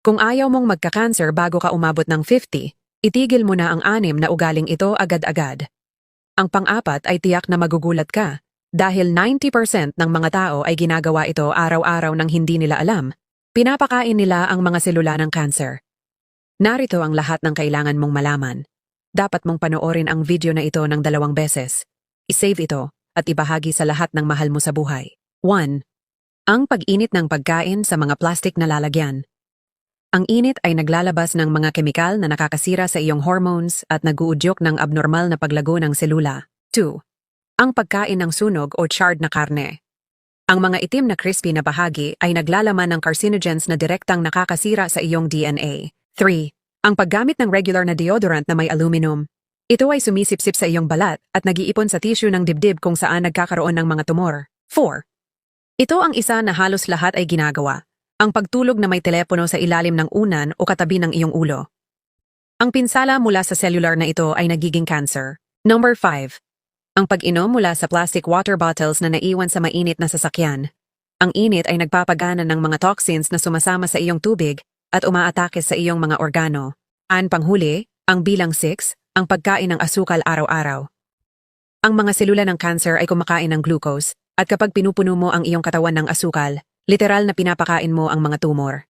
Kung ayaw mong magka-cancer bago ka umabot ng 50, itigil mo na ang 6 na ugaling ito agad-agad. Ang pang-apat ay tiyak na magugulat ka dahil 90% ng mga tao ay ginagawa ito araw-araw nang hindi nila alam. Pinapakain nila ang mga selula ng cancer. Narito ang lahat ng kailangan mong malaman. Dapat mong panoorin ang video na ito ng 2 beses. I-save ito at ibahagi sa lahat ng mahal mo sa buhay. 1. Ang pag-init ng pagkain sa mga plastic na lalagyan. Ang init ay naglalabas ng mga kemikal na nakakasira sa iyong hormones at nag-uudyok ng abnormal na paglago ng selula. 2. Ang pagkain ng sunog o charred na karne. Ang mga itim na crispy na bahagi ay naglalaman ng carcinogens na direktang nakakasira sa iyong DNA. 3. Ang paggamit ng regular na deodorant na may aluminum. Ito ay sumisipsip sa iyong balat at nag-iipon sa tissue ng dibdib kung saan nagkakaroon ng mga tumor. 4. Ito ang isa na halos lahat ay ginagawa. Ang pagtulog na may telepono sa ilalim ng unan o katabi ng iyong ulo. Ang pinsala mula sa cellular na ito ay nagiging cancer. Number 5. Ang pag-inom mula sa plastic water bottles na naiwan sa mainit na sasakyan. Ang init ay nagpapagana ng mga toxins na sumasama sa iyong tubig at umaatake sa iyong mga organo. Panghuli, ang bilang 6, ang pagkain ng asukal araw-araw. Ang mga selula ng cancer ay kumakain ng glucose at kapag pinupuno mo ang iyong katawan ng asukal, literal na pinapakain mo ang mga tumor.